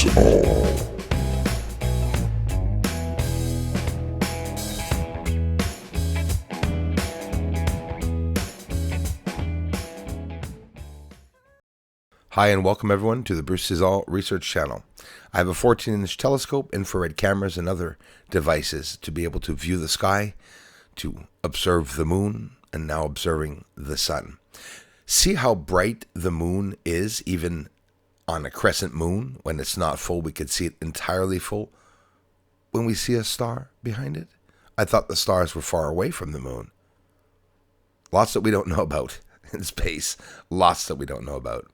brush it all. Hi and welcome everyone to the Bruce All Research Channel. I have a 14-inch telescope, infrared cameras, and other devices to be able to view the sky, to observe the moon, and now observing the sun. See how bright the moon is, even on a crescent moon. When it's not full, we could see it entirely full. When we see a star behind it, I thought the stars were far away from the moon. Lots that we don't know about in space. Lots that we don't know about.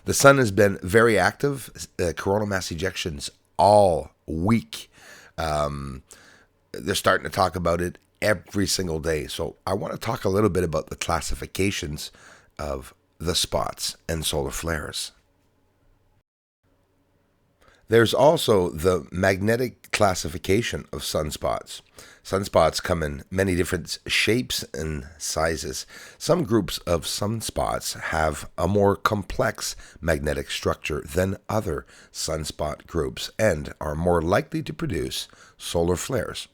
The sun has been very active, coronal mass ejections all week. They're starting to talk about it every single day. So I want to talk a little bit about the classifications of the spots and solar flares. There's also the magnetic classification of sunspots. Sunspots come in many different shapes and sizes. Some groups of sunspots have a more complex magnetic structure than other sunspot groups and are more likely to produce solar flares.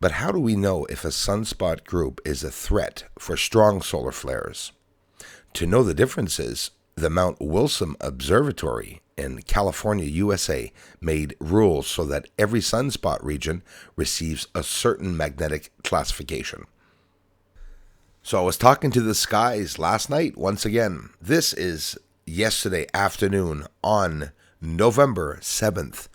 But how do we know if a sunspot group is a threat for strong solar flares? To know the differences, the Mount Wilson Observatory in California, USA, made rules so that every sunspot region receives a certain magnetic classification. So I was talking to the skies last night once again. This is yesterday afternoon on November 7th.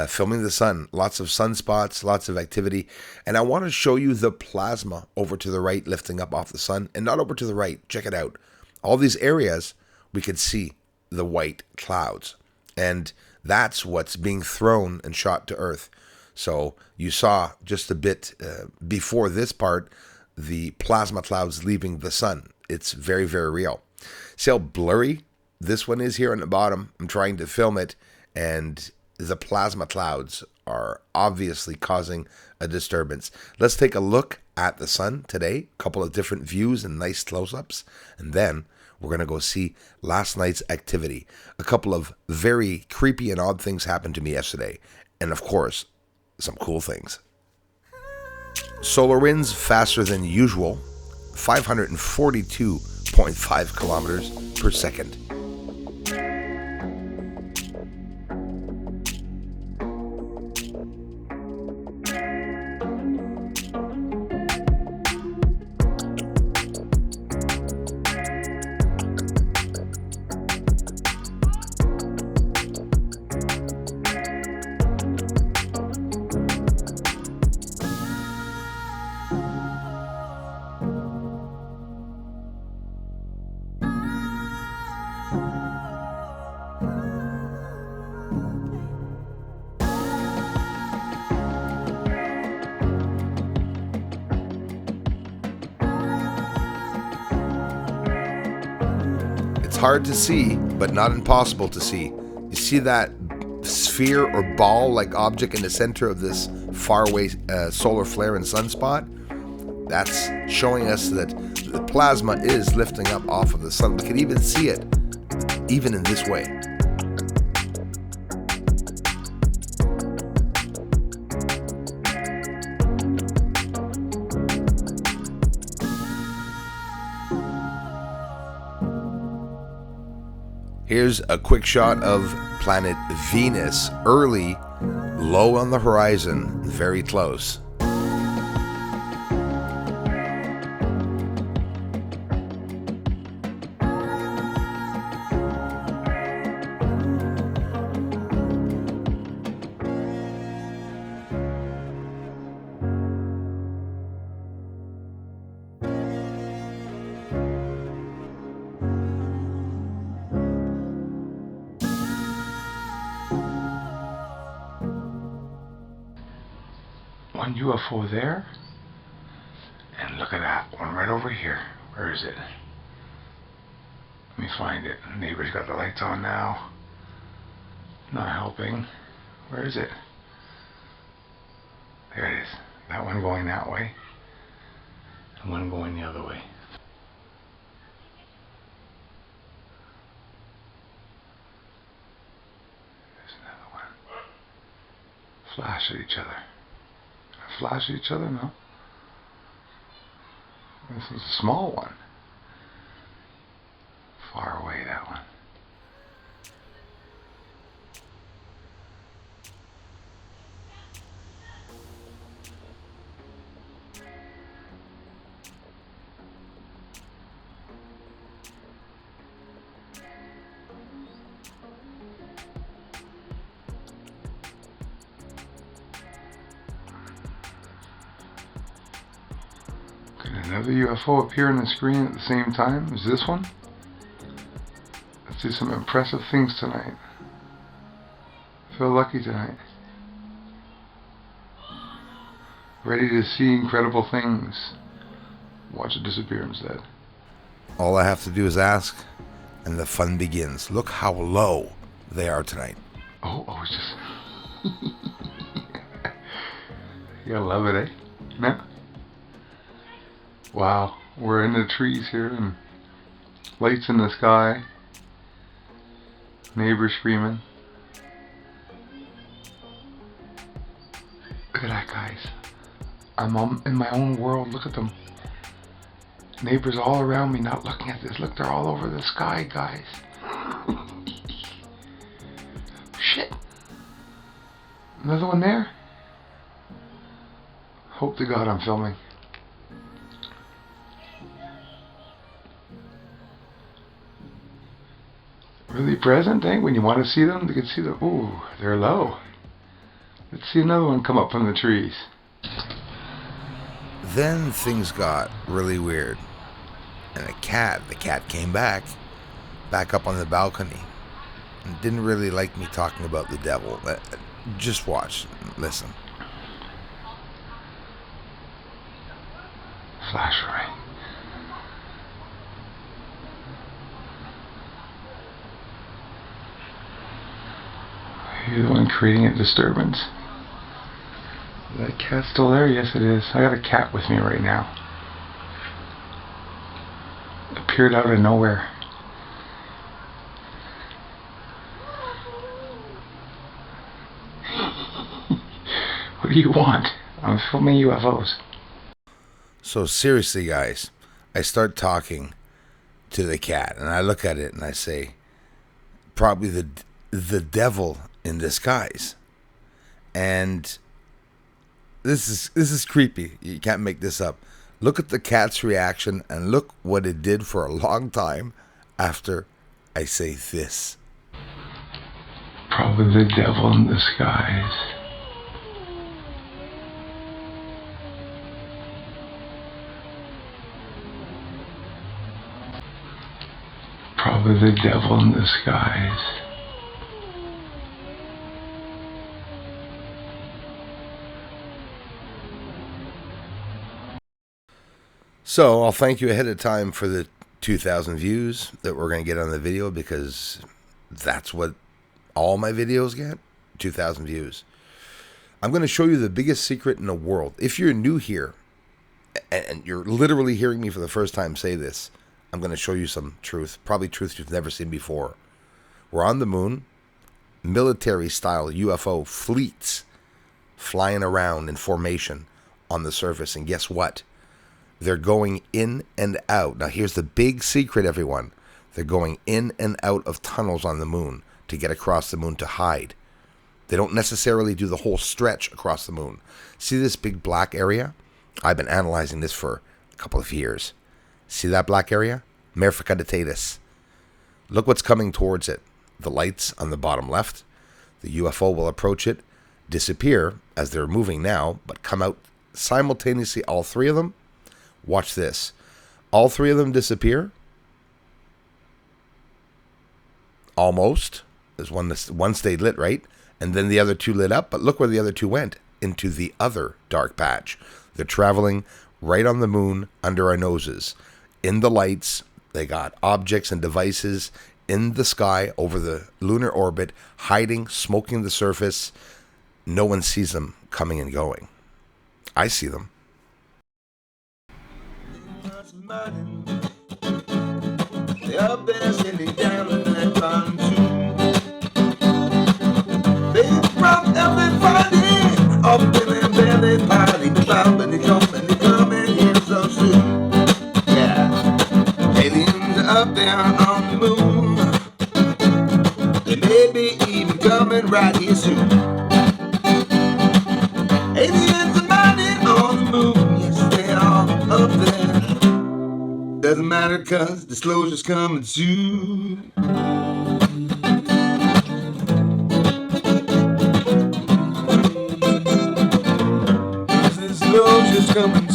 Filming the sun, lots of sunspots, lots of activity. And I want to show you the plasma over to the right lifting up off the sun, and not over to the right. Check it out. All these areas, we could see the white clouds, and that's what's being thrown and shot to Earth. So you saw just a bit before this part, the plasma clouds leaving the sun. It's very, very real. See how blurry this one is here on the bottom? I'm trying to film it, and the plasma clouds are obviously causing a disturbance. Let's take a look at the sun today, a couple of different views and nice close-ups, and then we're going to go see last night's activity. A couple of very creepy and odd things happened to me yesterday. And of course, some cool things. Solar winds faster than usual, 542.5 kilometers per second. It's hard to see, but not impossible to see. You see that sphere or ball-like object in the center of this faraway solar flare and sunspot? That's showing us that the plasma is lifting up off of the sun. We can even see it, even in this way. Here's a quick shot of planet Venus, early, low on the horizon, very close. One UFO there, and look at that one right over here. Where is it? Let me find it. The neighbor's got the lights on now. Not helping. Where is it? There it is. That one going that way, and one going the other way. Flash at each other. Flash at each other? No. This is a small one. Far away, that one. Another UFO appear on the screen at the same time as this one. Let's do some impressive things tonight. Feel lucky tonight. Ready to see incredible things. Watch it disappear instead. All I have to do is ask, and the fun begins. Look how low they are tonight. Oh, it's just... You gotta love it, eh? No? Wow, we're in the trees here, and lights in the sky. Neighbors screaming. Look at that, guys. I'm in my own world. Look at them. Neighbors all around me not looking at this. Look, they're all over the sky, guys. Shit. Another one there? Hope to God I'm filming. Really present, eh? When you want to see them, you can see them. Ooh, they're low. Let's see another one come up from the trees. Then things got really weird. And the cat came back up on the balcony. And didn't really like me talking about the devil. Just watch, listen. Flash ring. You're the one creating a disturbance. Is that cat still there? Yes, it is. I got a cat with me right now. Appeared out of nowhere. What do you want? I'm filming UFOs. So seriously, guys, I start talking to the cat, and I look at it and I say, probably the devil in disguise. And this is creepy. You can't make this up. Look at the cat's reaction, and look what it did for a long time after I say this. Probably the devil in disguise. Probably the devil in disguise. So I'll thank you ahead of time for the 2,000 views that we're going to get on the video, because that's what all my videos get, 2,000 views. I'm going to show you the biggest secret in the world. If you're new here, and you're literally hearing me for the first time say this, I'm going to show you some truth, probably truth you've never seen before. We're on the moon, military-style UFO fleets flying around in formation on the surface, and guess what? They're going in and out. Now, here's the big secret, everyone. They're going in and out of tunnels on the moon to get across the moon to hide. They don't necessarily do the whole stretch across the moon. See this big black area? I've been analyzing this for a couple of years. See that black area? Merifacaditatis. Look what's coming towards it. The lights on the bottom left. The UFO will approach it, disappear as they're moving now, but come out simultaneously, all three of them. Watch this. All three of them disappear. Almost. There's one stayed lit, right? And then the other two lit up. But look where the other two went. Into the other dark patch. They're traveling right on the moon under our noses. In the lights, they got objects and devices in the sky over the lunar orbit, hiding, smoking the surface. No one sees them coming and going. I see them. Up there sitting down in that pontoon. They brought everybody party, party, but they coming here so soon. Yeah, aliens are up there on the moon. They may be even coming right here soon. Aliens are mining on the moon, yes they are up there. Doesn't matter 'cause disclosure's coming soon. Disclosure's coming